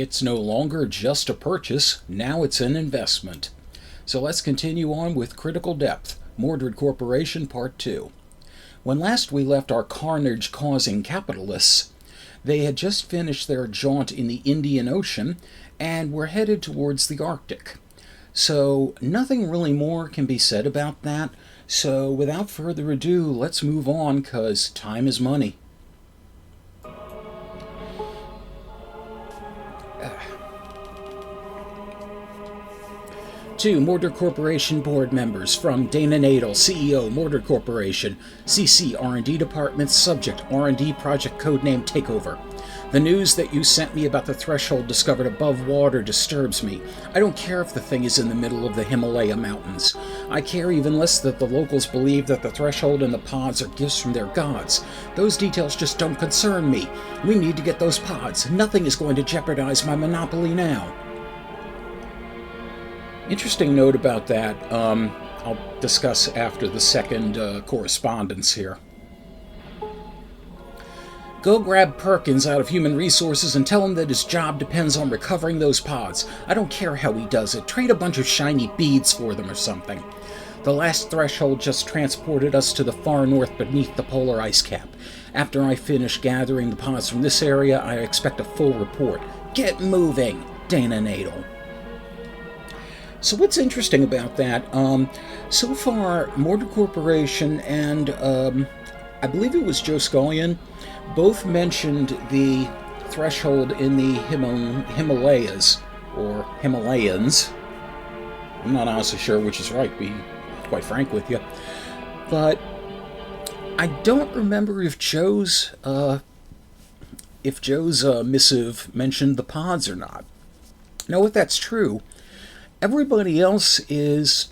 It's no longer just a purchase, now it's an investment. So let's continue on with Critical Depth, Mordrid Corporation Part 2. When last we left our carnage-causing capitalists, they had just finished their jaunt in the Indian Ocean and were headed towards the Arctic. So nothing really more can be said about that. So without further ado, let's move on, 'cause time is money. To Mordrid Corporation board members, from Dana Nadel, CEO, Mordrid Corporation, CC R&D Department, subject R&D project codename Takeover. The news that you sent me about the threshold discovered above water disturbs me. I don't care if the thing is in the middle of the Himalaya mountains. I care even less that the locals believe that the threshold and the pods are gifts from their gods. Those details just don't concern me. We need to get those pods. Nothing is going to jeopardize my monopoly now. Interesting note about that, I'll discuss after the second correspondence here. Go grab Perkins out of Human Resources and tell him that his job depends on recovering those pods. I don't care how he does it. Trade a bunch of shiny beads for them or something. The last threshold just transported us to the far north beneath the polar ice cap. After I finish gathering the pods from this area, I expect a full report. Get moving, Dana Nadel. So what's interesting about that, so far, Mordrid Corporation and I believe it was Joe Scullion both mentioned the threshold in the Himalayas, or Himalayans. I'm not honestly sure which is right, to be quite frank with you. But I don't remember if Joe's missive mentioned the pods or not. Now, if that's true, everybody else is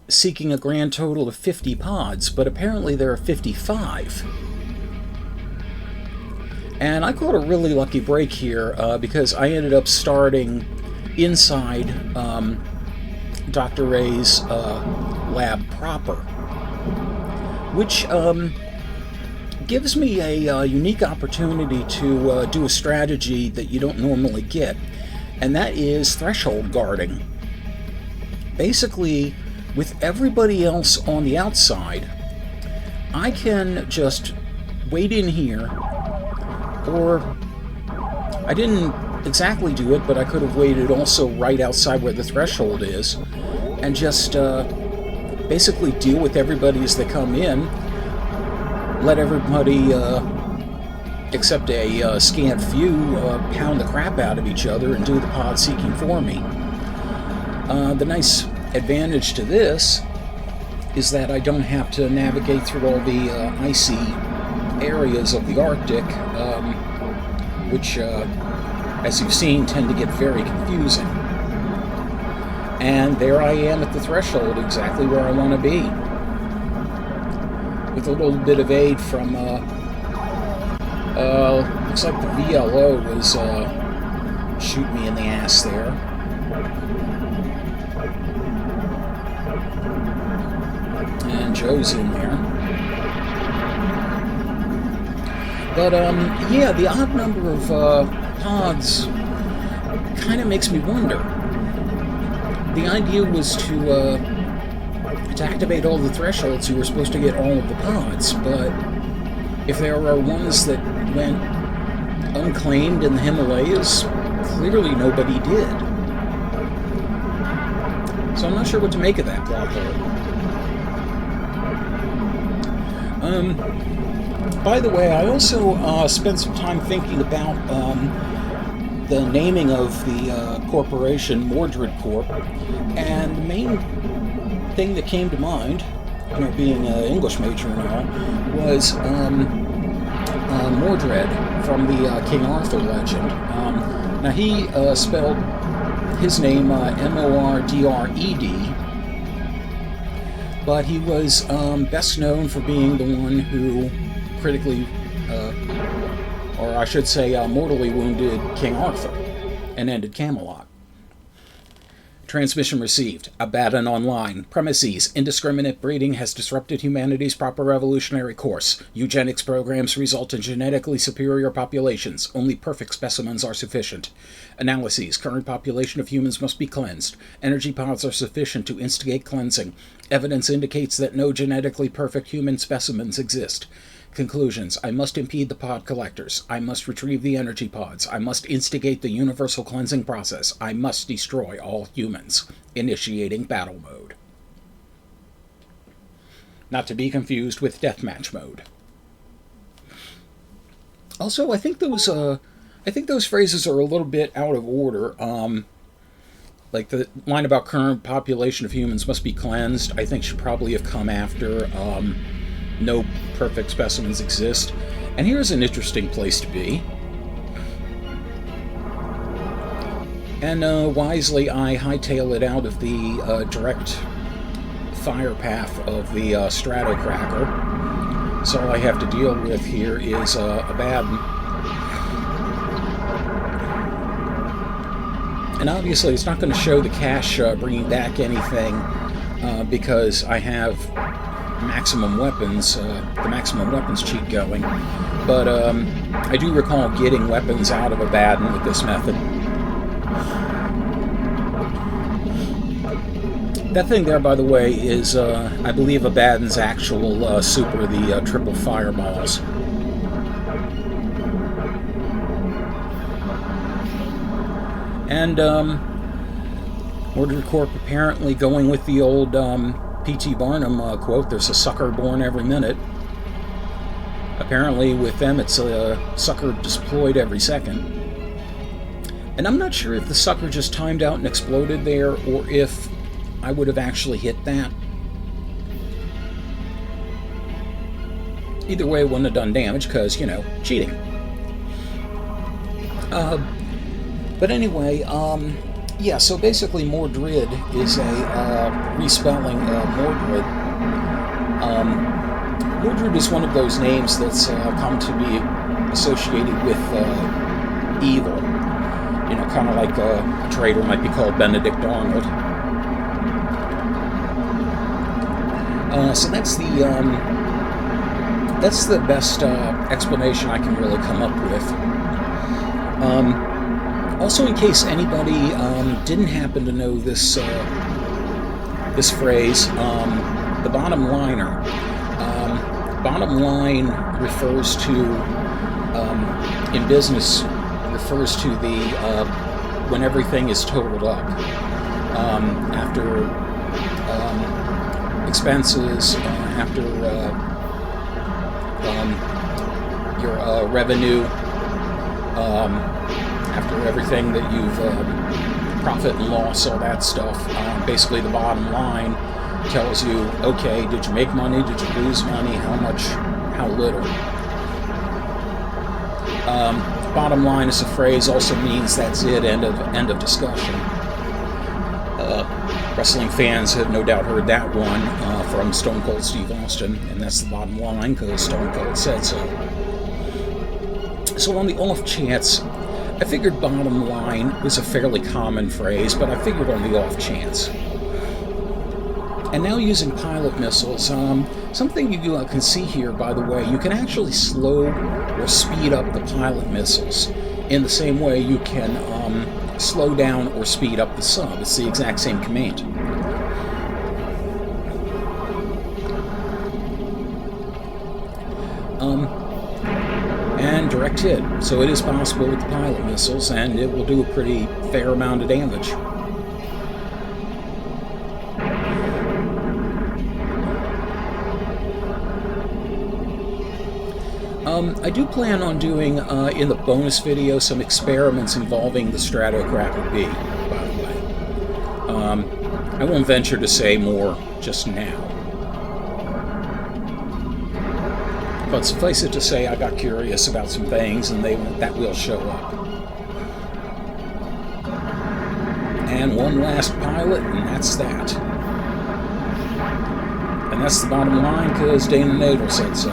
seeking a grand total of 50 pods, but apparently there are 55. And I caught a really lucky break here because I ended up starting inside Dr. Ray's lab proper, which gives me a unique opportunity to do a strategy that you don't normally get, and that is threshold guarding. Basically, with everybody else on the outside, I can just wait in here, or I didn't exactly do it, but I could have waited also right outside where the threshold is, and just basically deal with everybody as they come in, let everybody, except a scant few, pound the crap out of each other and do the pod seeking for me. The nice advantage to this is that I don't have to navigate through all the icy areas of the Arctic, which, as you've seen, tend to get very confusing. And there I am at the threshold, exactly where I want to be. With a little bit of aid from, looks like the VLO was shooting me in the ass there. And Joe's in there. But, yeah, the odd number of pods kind of makes me wonder. The idea was to activate all the thresholds, you were supposed to get all of the pods, but if there are ones that went unclaimed in the Himalayas, clearly nobody did. So I'm not sure what to make of that plot hole. By the way, I also spent some time thinking about the naming of the corporation, Mordrid Corp, and the main thing that came to mind, you know, being an English major and all, was Mordred from the King Arthur legend. Now he spelled his name Mordred, but he was best known for being the one who critically, or I should say mortally wounded King Arthur and ended Camelot. Transmission received. Abaddon online. Premises. Indiscriminate breeding has disrupted humanity's proper evolutionary course. Eugenics programs result in genetically superior populations. Only perfect specimens are sufficient. Analyses. Current population of humans must be cleansed. Energy pods are sufficient to instigate cleansing. Evidence indicates that no genetically perfect human specimens exist. Conclusions. I must impede the pod collectors. I must retrieve the energy pods. I must instigate the universal cleansing process. I must destroy all humans. Initiating battle mode. Not to be confused with deathmatch mode. Also, I think those phrases are a little bit out of order. Like the line about current population of humans must be cleansed, I think should probably have come after no perfect specimens exist. And here's an interesting place to be. And wisely, I hightail it out of the direct fire path of the Stratocracker. So all I have to deal with here is Abaddon. And obviously, it's not going to show the cache bringing back anything because I have maximum weapons, the maximum weapons cheat going. But I do recall getting weapons out of Abaddon with this method. That thing there, by the way, is, I believe, Abaddon's actual super, the triple fireballs. And Mordrid Corp apparently going with the old P.T. Barnum quote, there's a sucker born every minute. Apparently with them it's a sucker deployed every second. And I'm not sure if the sucker just timed out and exploded there, or if I would have actually hit that. Either way, it wouldn't have done damage, because, you know, cheating. But anyway, yeah, so basically Mordrid is a respelling of Mordred. Mordred is one of those names that's come to be associated with evil. You know, kind of like a traitor might be called Benedict Arnold. So that's the best explanation I can really come up with. Also, in case anybody didn't happen to know this this phrase, the bottom liner. Bottom line refers to, in business, refers to the when everything is totaled up after expenses, after your revenue. After everything that you've, profit and loss, all that stuff, basically the bottom line tells you, okay, did you make money, did you lose money, how much, how little. Bottom line as a phrase also means that's it, end of discussion. Wrestling fans have no doubt heard that one from Stone Cold Steve Austin, and that's the bottom line because Stone Cold said so. So on the off chance, I figured bottom line was a fairly common phrase, but I figured on the off chance. And now using pilot missiles, something you can see here, by the way, you can actually slow or speed up the pilot missiles in the same way you can slow down or speed up the sub. It's the exact same command. And direct hit. So it is possible with the pilot missiles, and it will do a pretty fair amount of damage. I do plan on doing, in the bonus video, some experiments involving the Stratocracker B, by the way. I won't venture to say more just now. But suffice it to say, I got curious about some things, and that will show up. And one last pilot, and that's that. And that's the bottom line, because Dana Nadel said so.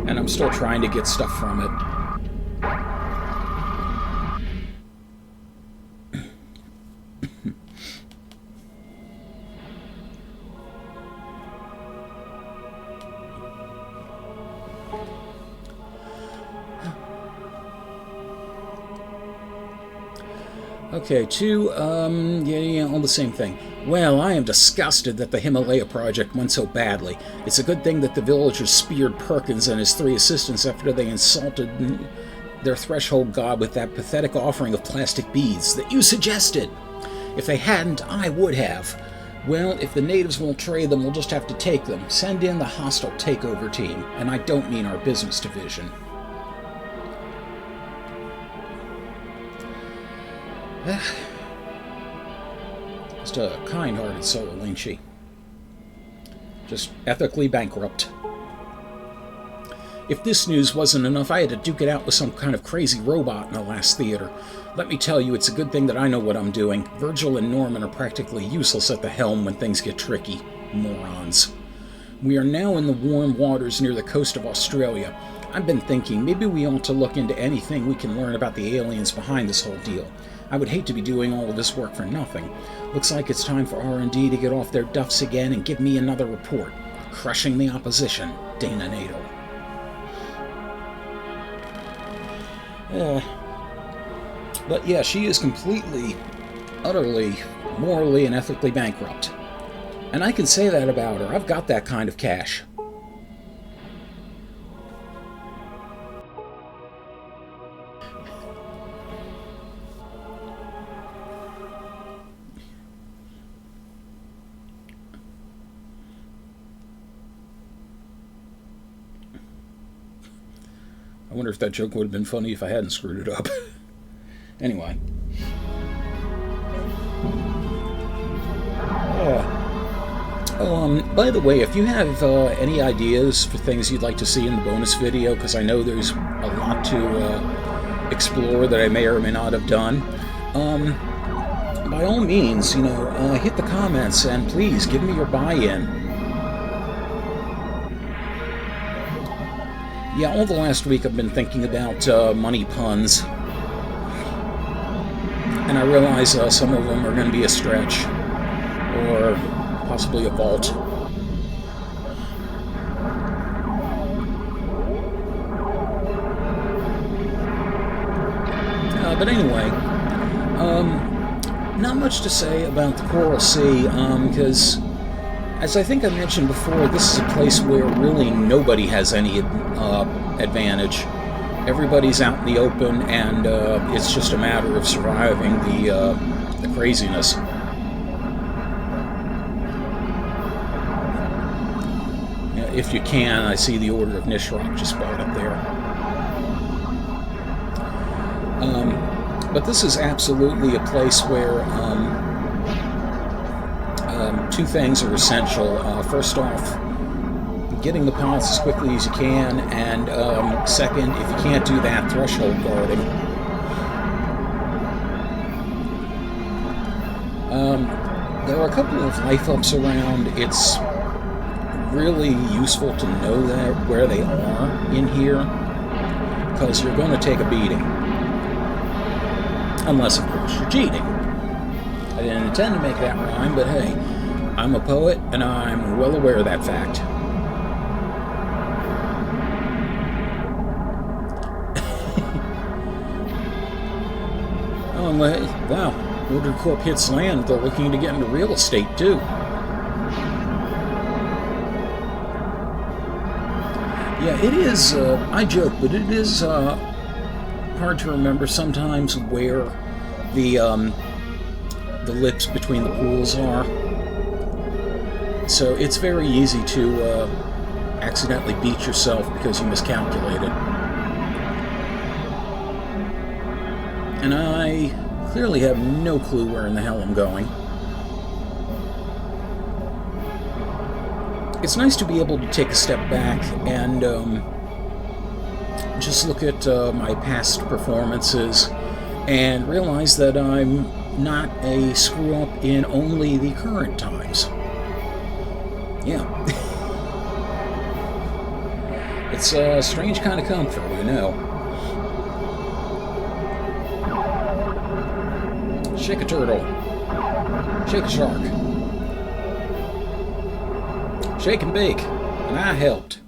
And I'm still trying to get stuff from it. Okay, two, yeah, all the same thing. Well, I am disgusted that the Himalaya project went so badly. It's a good thing that the villagers speared Perkins and his 3 assistants after they insulted their threshold god with that pathetic offering of plastic beads that you suggested. If they hadn't, I would have. Well, if the natives won't trade them, we'll just have to take them. Send in the hostile takeover team, and I don't mean our business division. Just a kind-hearted soul, ain't she? Just ethically bankrupt. If this news wasn't enough, I had to duke it out with some kind of crazy robot in the last theater. Let me tell you, it's a good thing that I know what I'm doing. Virgil and Norman are practically useless at the helm when things get tricky. Morons. We are now in the warm waters near the coast of Australia. I've been thinking, maybe we ought to look into anything we can learn about the aliens behind this whole deal. I would hate to be doing all of this work for nothing. Looks like it's time for R&D to get off their duffs again and give me another report. Crushing the opposition, Dana Nadel. But yeah, she is completely, utterly, morally and ethically bankrupt. And I can say that about her. I've got that kind of cash. I wonder if that joke would have been funny if I hadn't screwed it up. Anyway. By the way, if you have any ideas for things you'd like to see in the bonus video, because I know there's a lot to explore that I may or may not have done, by all means, hit the comments and please give me your buy-in. Yeah, all the last week I've been thinking about money puns. And I realize some of them are going to be a stretch. Or possibly a vault. But anyway, not much to say about the Coral Sea, because as I think I mentioned before, this is a place where really nobody has any advantage. Everybody's out in the open, and it's just a matter of surviving the craziness. If you can, I see the Order of Nishrok just brought up there. But this is absolutely a place where two things are essential. First off, getting the pods as quickly as you can, and second, if you can't do that, threshold guarding. There are a couple of life ups around. It's really useful to know that where they are in here, because you're going to take a beating. Unless, of course, you're cheating. I didn't intend to make that rhyme, but hey, I'm a poet, and I'm well aware of that fact. Oh, wow. Mordrid Corp hits land. They're looking to get into real estate, too. Yeah, it is, I joke, but it is hard to remember sometimes where the lips between the pools are. So it's very easy to accidentally beat yourself because you miscalculated. And I clearly have no clue where in the hell I'm going. It's nice to be able to take a step back and just look at my past performances and realize that I'm not a screw-up in only the current times. Yeah. It's a strange kind of comfort, you know. Shake a turtle. Shake a shark. Shake and bake. And I helped.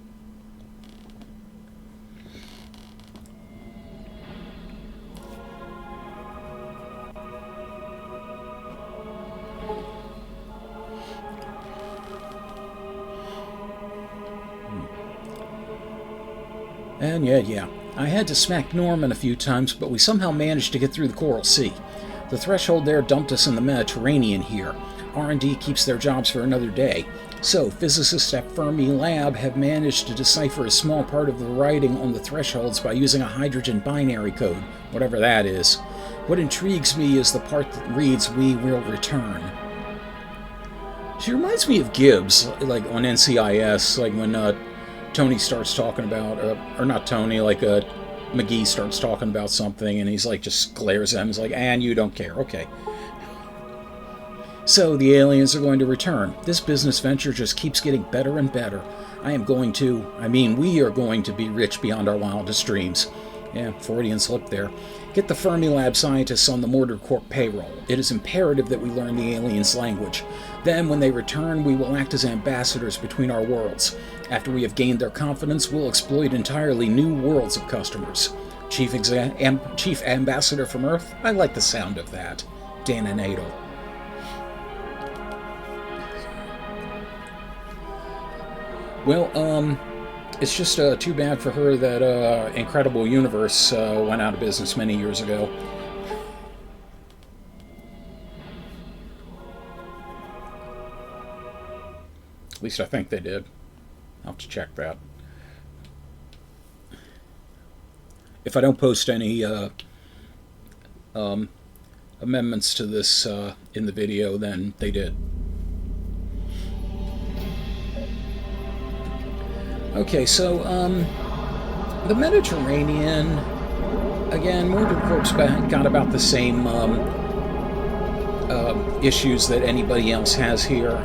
And yeah, I had to smack Norman a few times, but we somehow managed to get through the Coral Sea. The threshold there dumped us in the Mediterranean here. R&D keeps their jobs for another day. So, physicists at Fermi Lab have managed to decipher a small part of the writing on the thresholds by using a hydrogen binary code, whatever that is. What intrigues me is the part that reads, "We will return." She reminds me of Gibbs, like on NCIS, like when Tony starts talking about, or not Tony, like McGee starts talking about something, and he's like, just glares at him, he's like, "And you don't care, okay." So, the aliens are going to return. This business venture just keeps getting better and better. We are going to be rich beyond our wildest dreams. Yeah, Freudian slip there. Get the Fermi Lab scientists on the Mordrid Corp payroll. It is imperative that we learn the aliens' language. Then, when they return, we will act as ambassadors between our worlds. After we have gained their confidence, we'll exploit entirely new worlds of customers. Chief Ambassador from Earth? I like the sound of that. Dan and Adel. Well, it's just too bad for her that Incredible Universe went out of business many years ago. At least I think they did. I'll have to check that. If I don't post any amendments to this in the video, then they did. Okay, so, the Mediterranean, again, Mordrid Corp's got about the same issues that anybody else has here.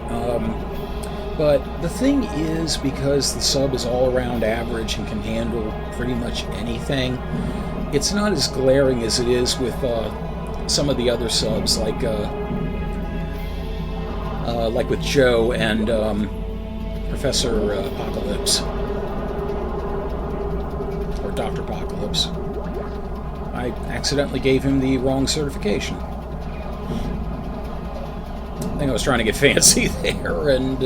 But the thing is, because the sub is all around average and can handle pretty much anything, it's not as glaring as it is with some of the other subs, like with Joe and Professor Apocalypse. Or Dr. Apocalypse. I accidentally gave him the wrong certification. I think I was trying to get fancy there, and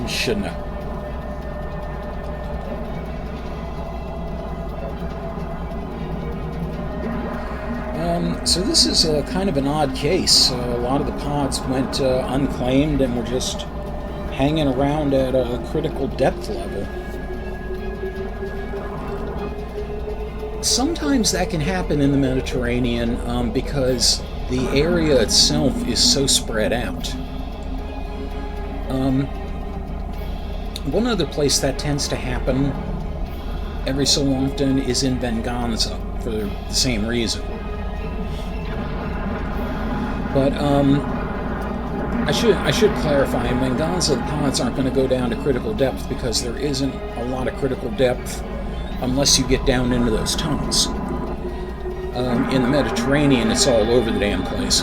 shouldn't have. So this is kind of an odd case. A lot of the pods went unclaimed and were just hanging around at a critical depth level. Sometimes that can happen in the Mediterranean because the area itself is so spread out. One other place that tends to happen every so often is in Venganza for the same reason. But I should clarify, in Venganza the pods aren't going to go down to critical depth because there isn't a lot of critical depth unless you get down into those tunnels. In the Mediterranean, it's all over the damn place.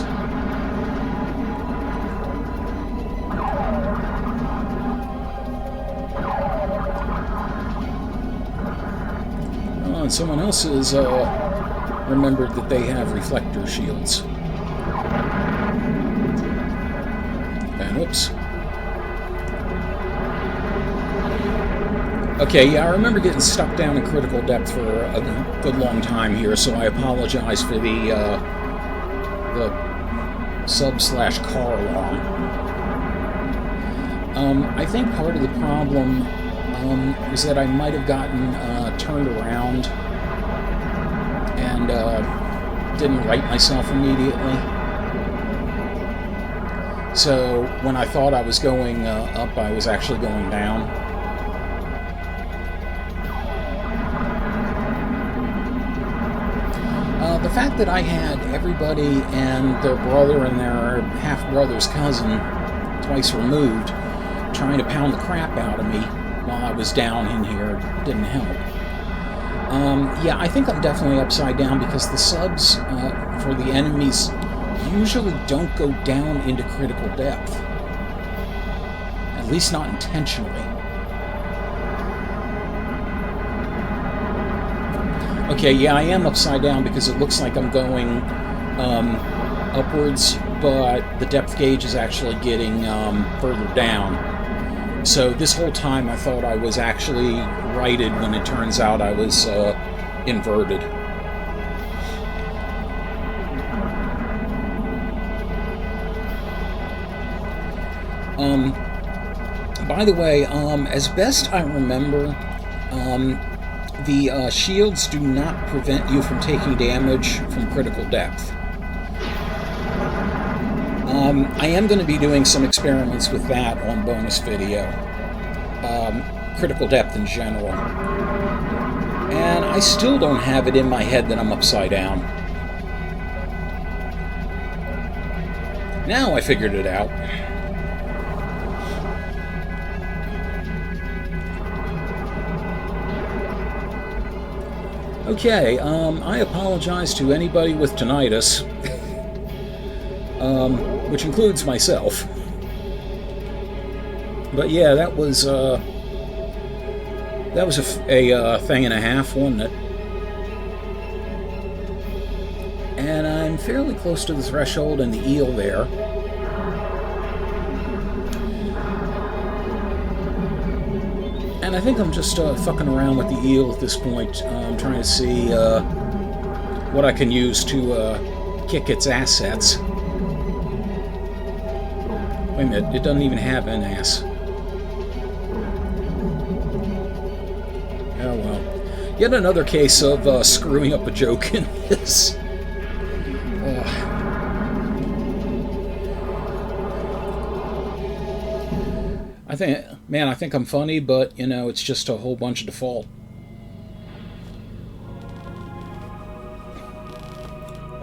Oh, and someone else has remembered that they have reflector shields. And oops. Okay, yeah, I remember getting stuck down in critical depth for a good long time here, so I apologize for the sub/Carr long. I think part of the problem was that I might have gotten turned around and didn't right myself immediately. So when I thought I was going up, I was actually going down. The fact that I had everybody and their brother and their half-brother's cousin twice removed trying to pound the crap out of me while I was down in here didn't help. Yeah, I think I'm definitely upside down because the subs for the enemies usually don't go down into critical depth. At least not intentionally. Okay, yeah, I am upside down because it looks like I'm going upwards, but the depth gauge is actually getting further down. So this whole time I thought I was actually righted when it turns out I was inverted. By the way, as best I remember, the shields do not prevent you from taking damage from critical depth. I am going to be doing some experiments with that on bonus video. Critical depth in general. And I still don't have it in my head that I'm upside down. Now I figured it out. Okay, I apologize to anybody with tinnitus, which includes myself. But yeah, that was a thing and a half, wasn't it? And I'm fairly close to the threshold and the eel there. And I think I'm just fucking around with the eel at this point. I'm trying to see what I can use to kick its assets. Wait a minute, it doesn't even have an ass. Oh well. Yet another case of screwing up a joke in this. I think I'm funny, but, you know, it's just a whole bunch of default.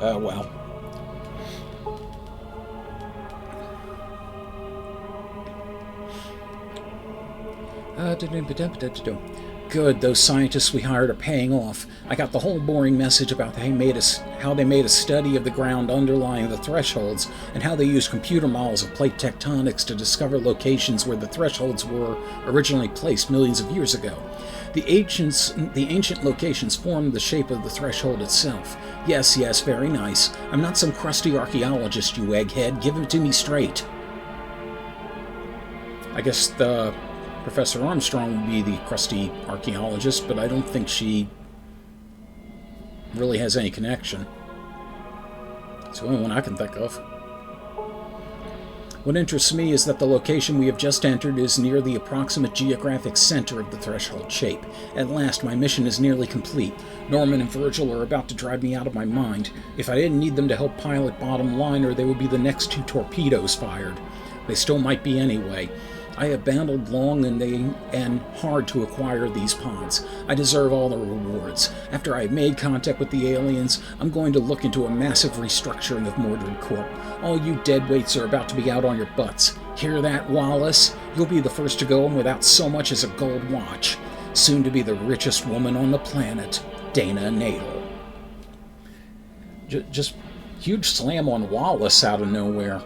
Well. Good, those scientists we hired are paying off. I got the whole boring message about how they made a study of the ground underlying the thresholds, and how they used computer models of plate tectonics to discover locations where the thresholds were originally placed millions of years ago. The ancient locations formed the shape of the threshold itself. Yes, very nice. I'm not some crusty archaeologist, you egghead. Give it to me straight. I guess Professor Armstrong would be the crusty archaeologist, but I don't think she really has any connection. It's the only one I can think of. What interests me is that the location we have just entered is near the approximate geographic center of the threshold shape. At last, my mission is nearly complete. Norman and Virgil are about to drive me out of my mind. If I didn't need them to help pilot bottom liner, they would be the next 2 torpedoes fired. They still might be anyway. I have battled long and hard to acquire these pods. I deserve all the rewards. After I have made contact with the aliens, I'm going to look into a massive restructuring of Mordrid Corp. All you deadweights are about to be out on your butts. Hear that, Wallace? You'll be the first to go home without so much as a gold watch. Soon to be the richest woman on the planet, Dana Nadel. Just huge slam on Wallace out of nowhere.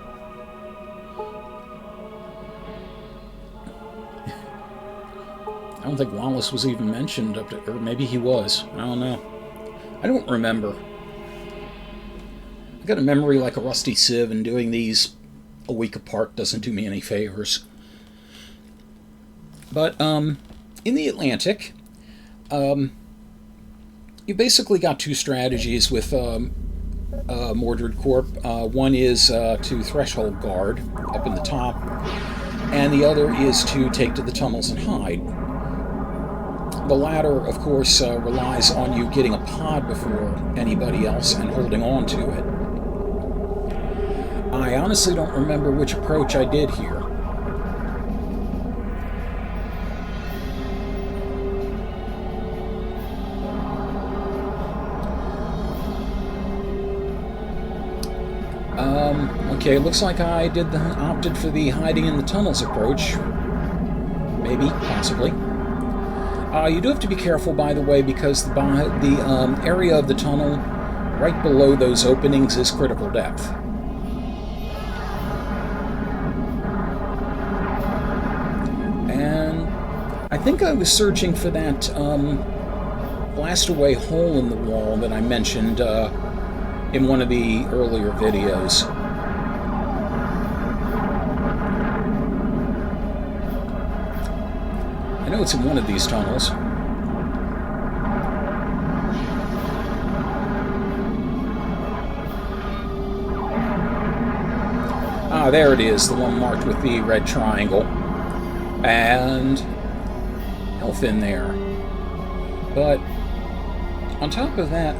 I don't think Wallace was even mentioned, or maybe he was. I don't know. I don't remember. I got a memory like a rusty sieve, and doing these a week apart doesn't do me any favors. But, in the Atlantic, you basically got 2 strategies with Mordrid Corp. One is to threshold guard up in the top, and the other is to take to the tunnels and hide. The latter, of course, relies on you getting a pod before anybody else and holding on to it. I honestly don't remember which approach I did here. Okay, looks like I opted for the hiding in the tunnels approach. Maybe, possibly. You do have to be careful, by the way, because the area of the tunnel right below those openings is critical depth. And I think I was searching for that blast-away hole in the wall that I mentioned in one of the earlier videos. I know it's in one of these tunnels. Ah, there it is, the one marked with the red triangle. And health in there. But on top of that,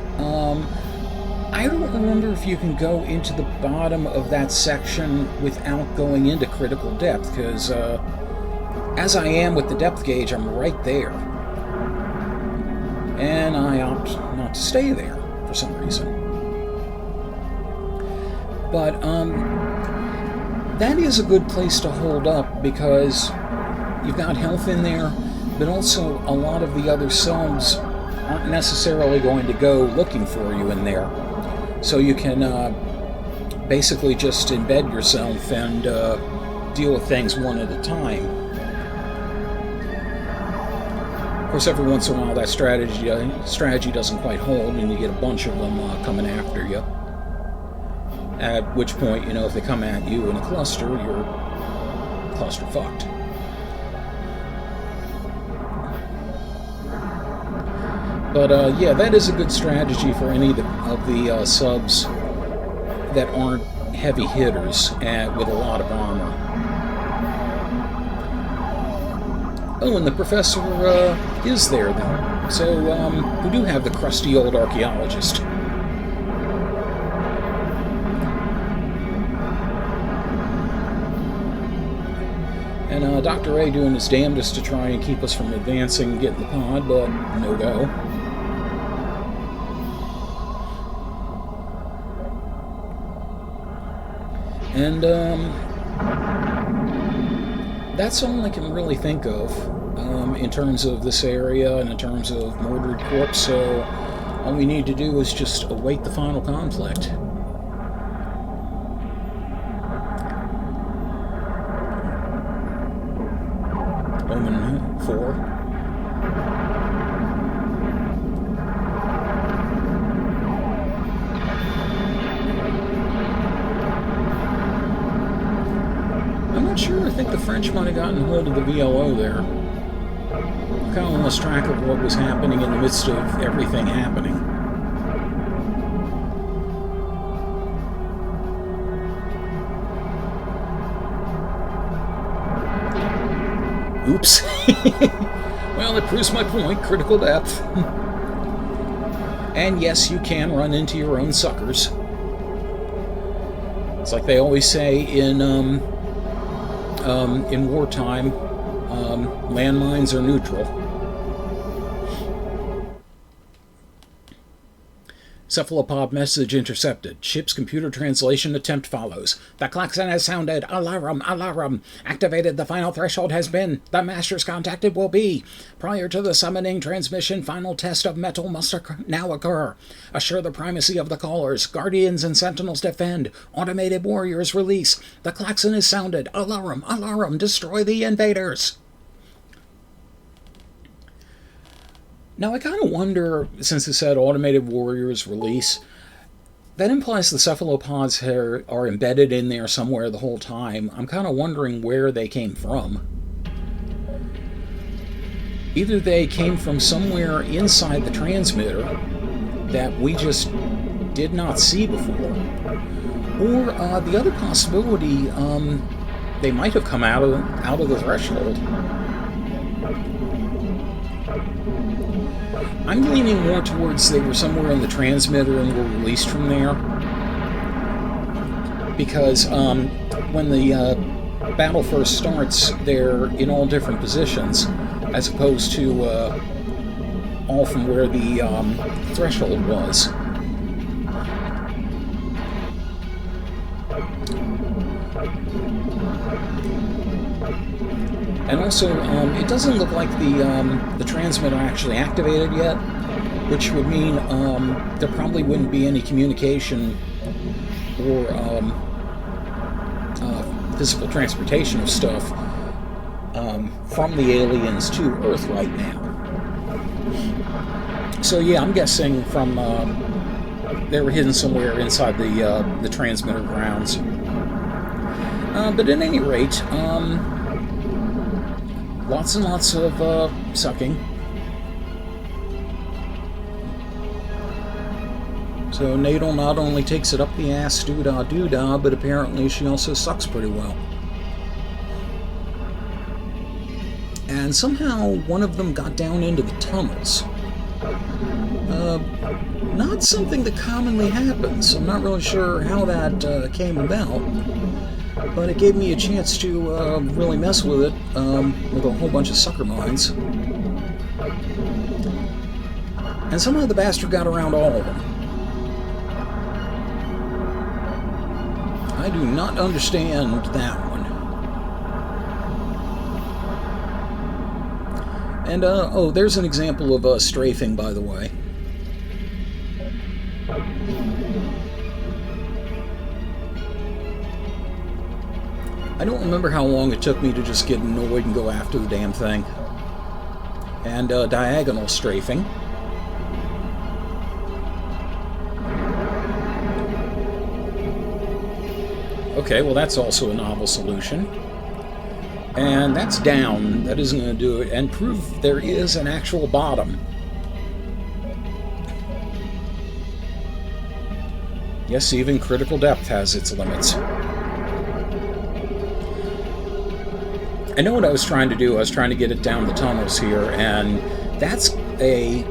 I don't remember if you can go into the bottom of that section without going into critical depth, because as I am with the depth gauge, I'm right there. And I opt not to stay there for some reason. But that is a good place to hold up, because you've got health in there, but also a lot of the other subs aren't necessarily going to go looking for you in there. So you can basically just embed yourself and deal with things one at a time. Of course, every once in a while that strategy doesn't quite hold, and you get a bunch of them coming after you. At which point, you know, if they come at you in a cluster, you're cluster fucked. But yeah, that is a good strategy for any of the subs that aren't heavy hitters with a lot of armor. Oh, and the professor is there then. So we do have the crusty old archaeologist. And Dr. A doing his damnedest to try and keep us from advancing and getting the pod, but no go. And that's all I can really think of in terms of this area and in terms of Mordrid Corp, so all we need to do is just await the final conflict. Omen 4. I'm not sure. I think the French might have gotten hold of the VLO there. I kind of lost track of what was happening in the midst of everything happening. Oops. Well, that proves my point. Critical depth. And yes, you can run into your own suckers. It's like they always say in wartime, landmines are neutral. Cephalopod message intercepted. Ship's computer translation attempt follows. The klaxon has sounded. Alarm, alarm. Activated. The final threshold has been. The masters contacted will be. Prior to the summoning transmission, final test of metal must now occur. Assure the primacy of the callers. Guardians and sentinels defend. Automated warriors release. The klaxon is sounded. Alarm, alarm. Destroy the invaders. Now, I kind of wonder, since it said automated warriors release, that implies the cephalopods are embedded in there somewhere the whole time. I'm kind of wondering where they came from. Either they came from somewhere inside the transmitter that we just did not see before, or the other possibility, they might have come out of the threshold. I'm leaning more towards they were somewhere in the transmitter and were released from there. Because when the battle first starts, they're in all different positions, as opposed to all from where the threshold was. And also, it doesn't look like the transmitter actually activated yet, which would mean there probably wouldn't be any communication or physical transportation of stuff from the aliens to Earth right now. So yeah, I'm guessing from they were hidden somewhere inside the transmitter grounds. But at any rate, Lots and lots of sucking. So Nadal not only takes it up the ass, doo-dah, doo-dah, but apparently she also sucks pretty well. And somehow one of them got down into the tunnels. Not something that commonly happens. I'm not really sure how that came about, but it gave me a chance to really mess with it with a whole bunch of sucker mines. And somehow the bastard got around all of them. I do not understand that one. And, oh, there's an example of strafing, by the way. I don't remember how long it took me to just get annoyed and go after the damn thing. And, diagonal strafing. Okay, well that's also a novel solution. And that's down. That isn't going to do it. And prove there is an actual bottom. Yes, even critical depth has its limits. I know what I was trying to do. I was trying to get it down the tunnels here, and that's a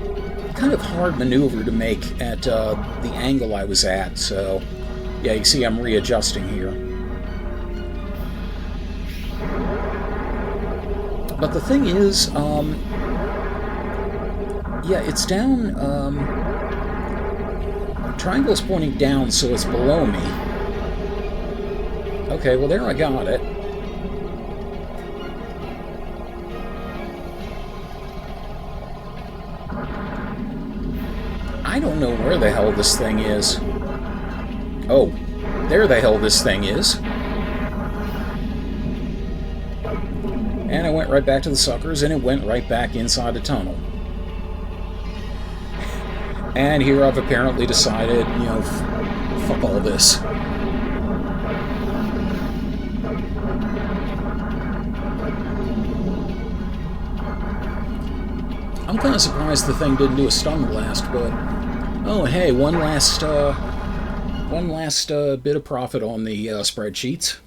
kind of hard maneuver to make at the angle I was at, so yeah, you see I'm readjusting here. But the thing is, yeah, it's down, triangle's pointing down, so it's below me. Okay, well there I got it. I don't know where the hell this thing is. Oh, there the hell this thing is. And I went right back to the suckers, and it went right back inside the tunnel. And here I've apparently decided, you know, fuck all this. I'm kind of surprised the thing didn't do a stun blast, but oh hey, one last bit of profit on the spreadsheets.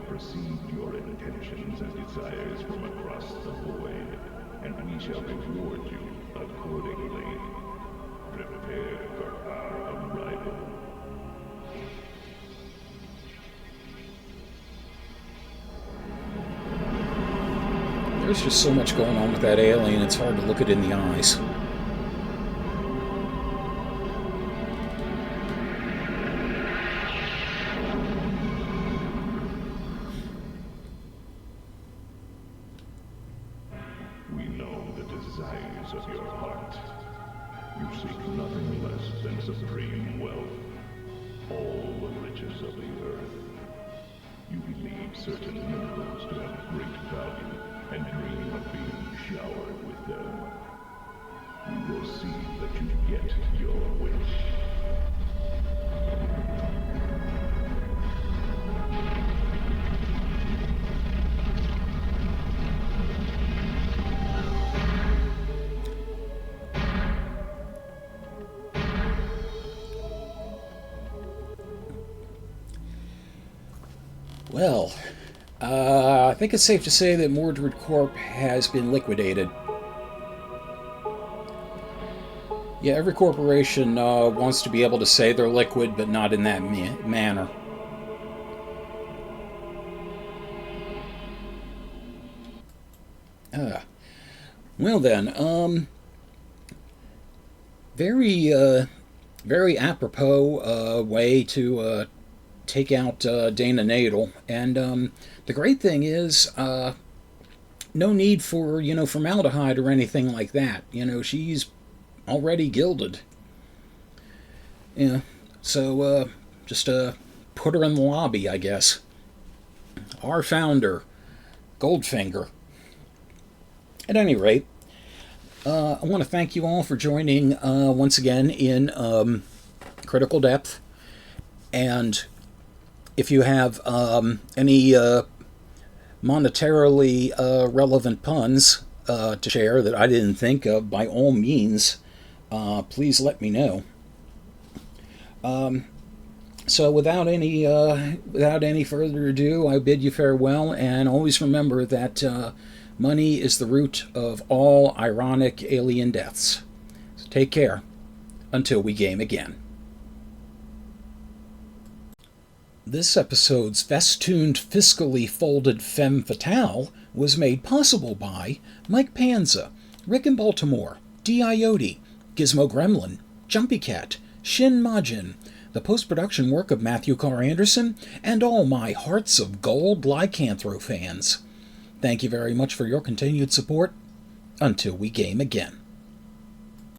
Perceived your intentions and desires from across the void, and we shall reward you accordingly. Prepare for our arrival. There's just so much going on with that alien, it's hard to look it in the eyes. Well, I think it's safe to say that Mordrid Corp has been liquidated. Yeah, every corporation wants to be able to say they're liquid, but not in that manner. Well then, very, very apropos way to take out Dana Nadel. And the great thing is, no need for, formaldehyde or anything like that. She's already gilded. Yeah, so just put her in the lobby, I guess. Our founder, Goldfinger. At any rate, I want to thank you all for joining once again in Critical Depth. And if you have any monetarily relevant puns to share that I didn't think of, by all means, please let me know. So without any further ado, I bid you farewell, and always remember that money is the root of all ironic alien deaths. So take care until we game again. This episode's festooned, fiscally folded femme fatale was made possible by Mike Panza, Rick in Baltimore, D. Iote, Gizmo Gremlin, Jumpy Cat, Shin Majin, the post-production work of Matthew Carr Anderson, and all my Hearts of Gold Lycanthro fans. Thank you very much for your continued support. Until we game again.